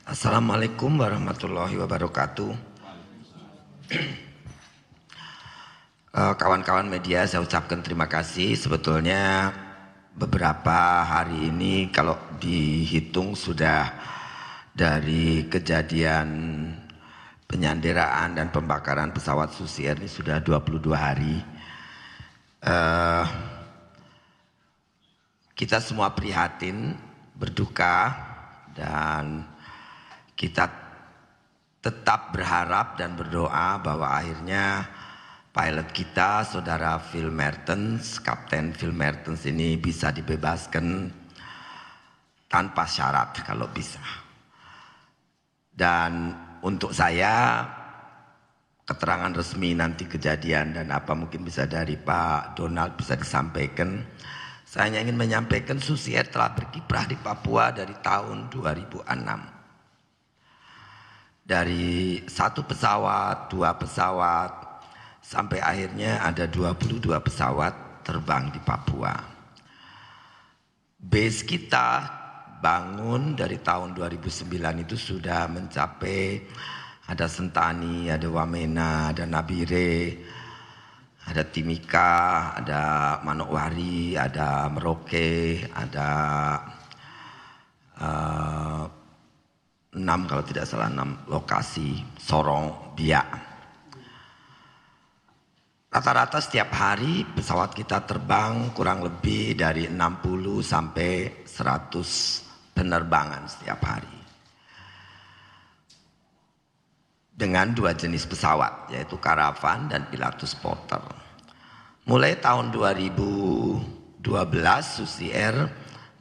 Assalamualaikum warahmatullahi wabarakatuh. Kawan-kawan media, saya ucapkan terima kasih. Sebetulnya beberapa hari ini kalau dihitung sudah dari kejadian penyanderaan dan pembakaran pesawat Susi Air ini sudah 22 hari. Kita semua prihatin, berduka, dan kita tetap berharap dan berdoa bahwa akhirnya pilot kita, saudara Phil Mertens, Kapten Phil Mertens ini bisa dibebaskan tanpa syarat kalau bisa. Dan untuk saya, keterangan resmi nanti kejadian dan apa mungkin bisa dari Pak Donald bisa disampaikan. Saya hanya ingin menyampaikan Susi Air telah berkiprah di Papua dari tahun 2006. Dari satu pesawat, dua pesawat, sampai akhirnya ada 22 pesawat terbang di Papua. Base kita bangun dari tahun 2009 itu sudah mencapai, ada Sentani, ada Wamena, ada Nabire, ada Timika, ada Manokwari, ada Merauke, ada 6 kalau tidak salah 6 lokasi, Sorong, Biak. Rata-rata setiap hari pesawat kita terbang kurang lebih dari 60 sampai 100 penerbangan setiap hari. Dengan dua jenis pesawat, yaitu Caravan dan Pilatus Porter. Mulai tahun 2012 Susi Air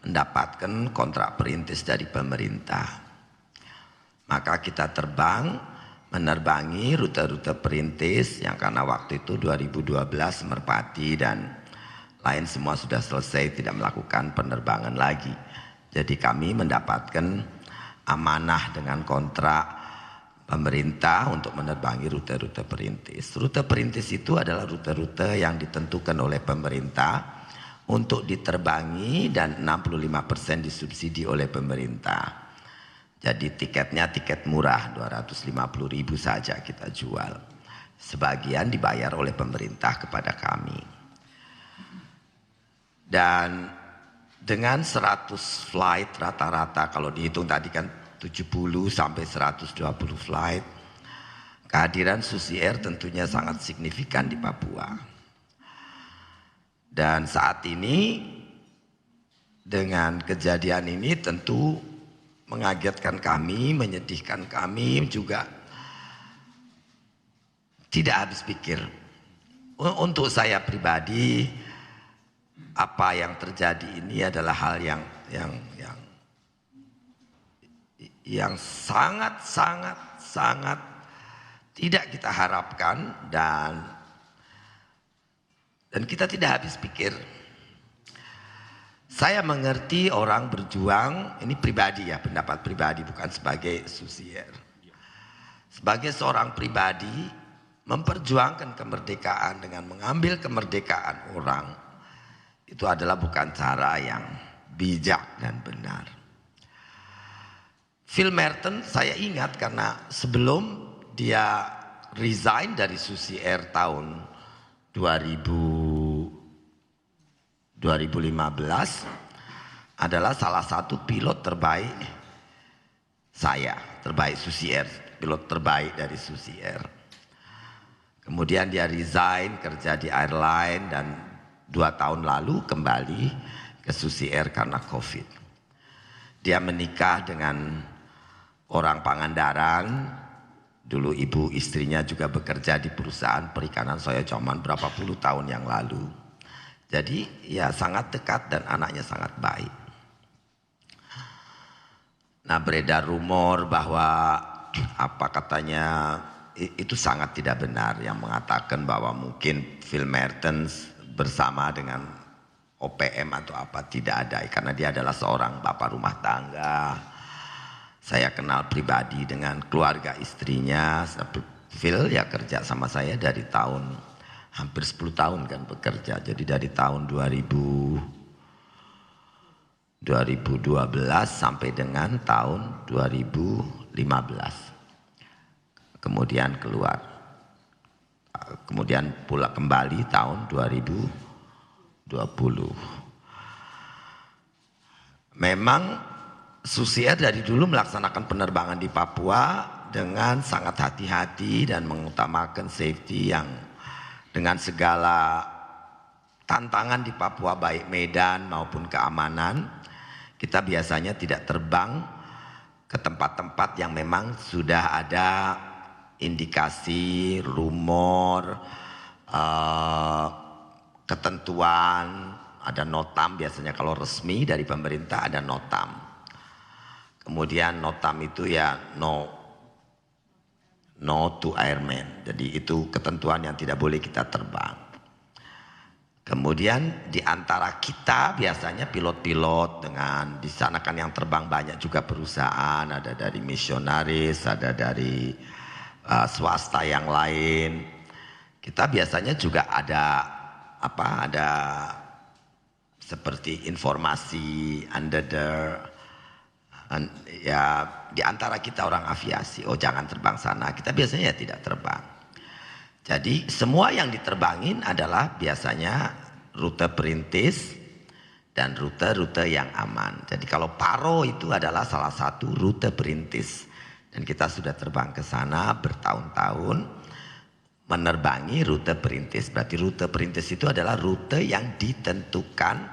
mendapatkan kontrak perintis dari pemerintah. Maka kita terbang menerbangi rute-rute perintis yang karena waktu itu 2012 Merpati dan lain semua sudah selesai, tidak melakukan penerbangan lagi. Jadi kami mendapatkan amanah dengan kontrak pemerintah untuk menerbangi rute-rute perintis. Rute perintis itu adalah rute-rute yang ditentukan oleh pemerintah untuk diterbangi dan 65% disubsidi oleh pemerintah. Jadi tiketnya tiket murah, 250.000 saja kita jual. Sebagian dibayar oleh pemerintah kepada kami. Dan dengan 100 flight rata-rata, kalau dihitung tadi kan 70 sampai 120 flight, kehadiran Susi Air tentunya sangat signifikan di Papua. Dan saat ini dengan kejadian ini tentu mengagetkan kami, menyedihkan kami, juga tidak habis pikir. Untuk saya pribadi, apa yang terjadi ini adalah hal yang sangat tidak kita harapkan dan kita tidak habis pikir. Saya mengerti orang berjuang, ini pribadi ya, pendapat pribadi bukan sebagai Susi Air. Sebagai seorang pribadi, memperjuangkan kemerdekaan dengan mengambil kemerdekaan orang, itu adalah bukan cara yang bijak dan benar. Phil Mertens saya ingat karena sebelum dia resign dari Susi Air tahun 2015 adalah salah satu pilot terbaik saya, terbaik Susi Air, pilot terbaik dari Susi Air. Kemudian dia resign kerja di airline dan 2 tahun lalu kembali ke Susi Air karena COVID. Dia menikah dengan orang Pangandaran, dulu ibu istrinya juga bekerja di perusahaan perikanan Soyo Coman berapa puluh tahun yang lalu. Jadi ya sangat dekat dan anaknya sangat baik. Nah beredar rumor bahwa apa katanya itu sangat tidak benar yang mengatakan bahwa mungkin Phil Mertens bersama dengan OPM atau apa, tidak ada karena dia adalah seorang bapak rumah tangga. Saya kenal pribadi dengan keluarga istrinya. Phil ya kerja sama saya dari tahun hampir 10 tahun kan bekerja. Jadi dari tahun 2012 2012 sampai dengan tahun 2015. Kemudian keluar. Kemudian pulang kembali tahun 2020. Memang Susi Air dari dulu melaksanakan penerbangan di Papua dengan sangat hati-hati dan mengutamakan safety yang dengan segala tantangan di Papua baik medan maupun keamanan. Kita biasanya tidak terbang ke tempat-tempat yang memang sudah ada indikasi, rumor, ketentuan, ada notam biasanya kalau resmi dari pemerintah ada notam. Kemudian notam itu ya no to airman. Jadi itu ketentuan yang tidak boleh kita terbang. Kemudian di antara kita biasanya pilot-pilot dengan di sana kan yang terbang banyak juga perusahaan, ada dari misionaris, ada dari swasta yang lain. Kita biasanya juga ada seperti informasi ya di antara kita orang aviasi, oh jangan terbang sana, kita biasanya tidak terbang. Jadi semua yang diterbangin adalah biasanya rute perintis dan rute-rute yang aman. Jadi kalau Paro itu adalah salah satu rute perintis. Dan kita sudah terbang ke sana bertahun-tahun menerbangi rute perintis. Berarti rute perintis itu adalah rute yang ditentukan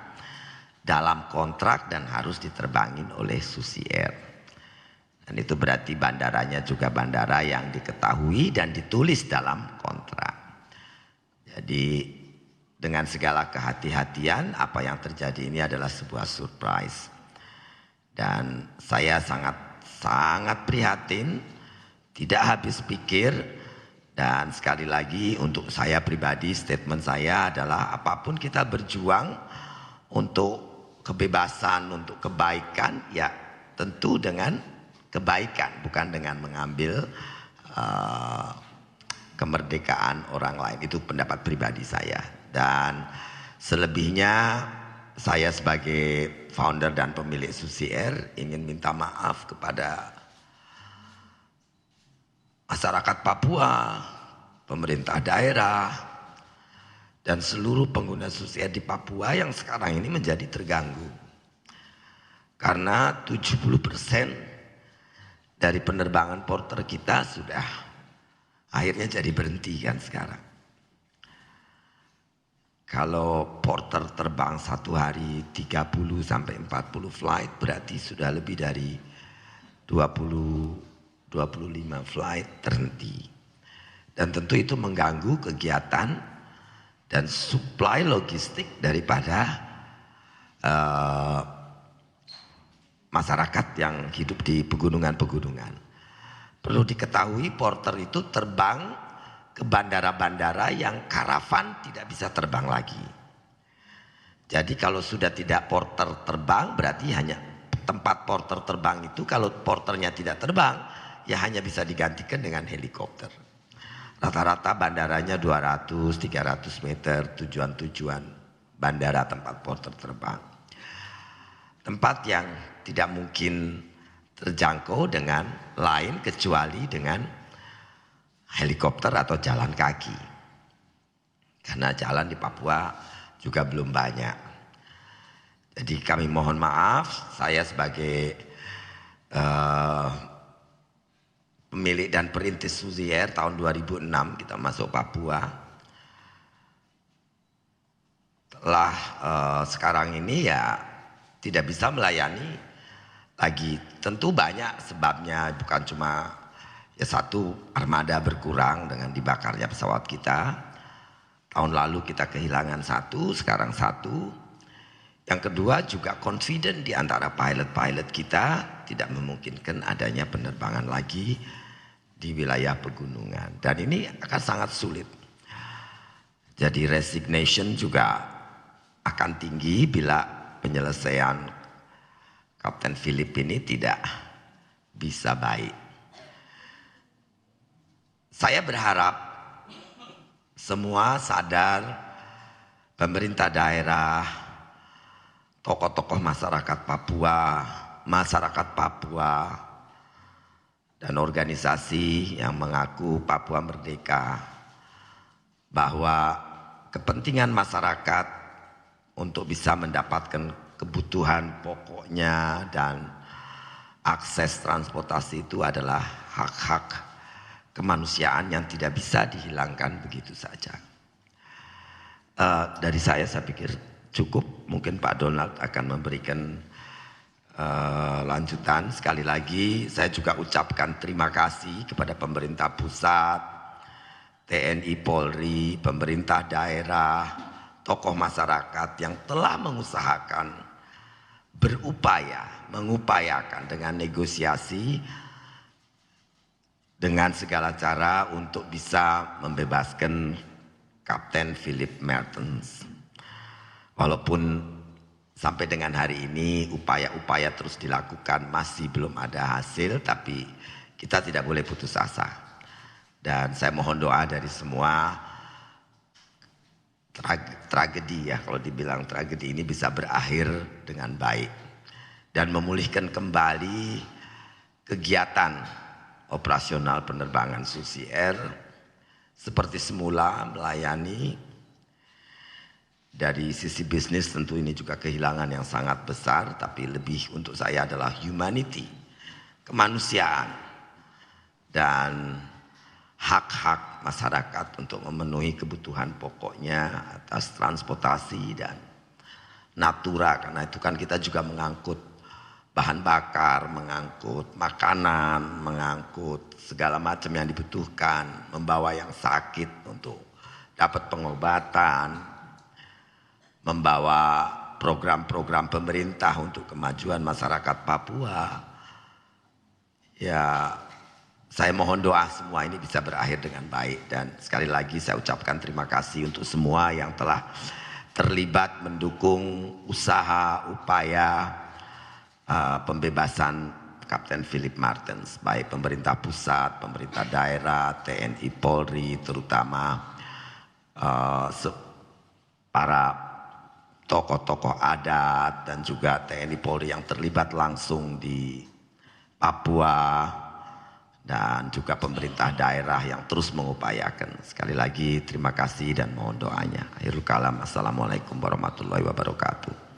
dalam kontrak dan harus diterbangin oleh Susi Air. Dan itu berarti bandaranya juga bandara yang diketahui dan ditulis dalam kontrak. Jadi dengan segala kehati-hatian apa yang terjadi ini adalah sebuah surprise. Dan saya sangat prihatin, tidak habis pikir. Dan sekali lagi untuk saya pribadi statement saya adalah apapun kita berjuang untuk kebebasan, untuk kebaikan ya tentu dengan kebaikan, bukan dengan mengambil kemerdekaan orang lain. Itu pendapat pribadi saya. Dan selebihnya saya sebagai founder dan pemilik Susi Air ingin minta maaf kepada masyarakat Papua, pemerintah daerah, dan seluruh pengguna Susi Air di Papua yang sekarang ini menjadi terganggu. Karena 70% dari penerbangan porter kita sudah akhirnya jadi berhenti kan sekarang. Kalau porter terbang satu hari 30 sampai 40 flight berarti sudah lebih dari 25 flight terhenti. Dan tentu itu mengganggu kegiatan dan supply logistik daripada masyarakat yang hidup di pegunungan-pegunungan. Perlu diketahui porter itu terbang ke bandara-bandara yang karavan tidak bisa terbang lagi. Jadi kalau sudah tidak porter terbang berarti hanya tempat porter terbang itu kalau porternya tidak terbang ya hanya bisa digantikan dengan helikopter. Rata-rata bandaranya 200-300 meter tujuan-tujuan bandara tempat porter terbang. Tempat yang tidak mungkin terjangkau dengan lain kecuali dengan helikopter atau jalan kaki. Karena jalan di Papua juga belum banyak. Jadi kami mohon maaf, saya sebagai pemilik dan perintis Susi Air tahun 2006 kita masuk Papua. Setelah sekarang ini ya tidak bisa melayani lagi. Tentu banyak sebabnya, bukan cuma ya satu armada berkurang dengan dibakarnya pesawat kita. Tahun lalu kita kehilangan satu, sekarang satu. Yang kedua juga confident di antara pilot-pilot kita tidak memungkinkan adanya penerbangan lagi di wilayah pegunungan. Dan ini akan sangat sulit. Jadi resignation juga akan tinggi bila penyelesaian Kapten Philip ini tidak bisa baik. Saya berharap semua sadar, pemerintah daerah, tokoh-tokoh masyarakat Papua dan organisasi yang mengaku Papua merdeka bahwa kepentingan masyarakat untuk bisa mendapatkan kebutuhan pokoknya dan akses transportasi itu adalah hak-hak kemanusiaan yang tidak bisa dihilangkan begitu saja. Dari saya pikir cukup. Mungkin Pak Donald akan memberikan lanjutan. Sekali lagi saya juga ucapkan terima kasih kepada pemerintah pusat, TNI Polri, pemerintah daerah, tokoh masyarakat yang telah mengupayakan dengan negosiasi dengan segala cara untuk bisa membebaskan Kapten Philip Mertens. Walaupun sampai dengan hari ini upaya-upaya terus dilakukan, masih belum ada hasil, tapi kita tidak boleh putus asa. Dan saya mohon doa dari semua, tragedi ya, kalau dibilang tragedi ini bisa berakhir dengan baik dan memulihkan kembali kegiatan operasional penerbangan Susi Air seperti semula melayani. Dari sisi bisnis tentu ini juga kehilangan yang sangat besar, tapi lebih untuk saya adalah humanity, kemanusiaan dan hak-hak masyarakat untuk memenuhi kebutuhan pokoknya atas transportasi dan natura, karena itu kan kita juga mengangkut bahan bakar, mengangkut makanan, mengangkut segala macam yang dibutuhkan, membawa yang sakit untuk dapat pengobatan, membawa program-program pemerintah untuk kemajuan masyarakat Papua. Ya, saya mohon doa semua ini bisa berakhir dengan baik. Dan sekali lagi saya ucapkan terima kasih untuk semua yang telah terlibat mendukung usaha, upaya pembebasan Kapten Philip Mertens, baik pemerintah pusat, pemerintah daerah, TNI Polri, terutama para tokoh-tokoh adat dan juga TNI Polri yang terlibat langsung di Papua dan juga pemerintah daerah yang terus mengupayakan. Sekali lagi terima kasih dan mohon doanya. Akhirul kalam, assalamualaikum warahmatullahi wabarakatuh.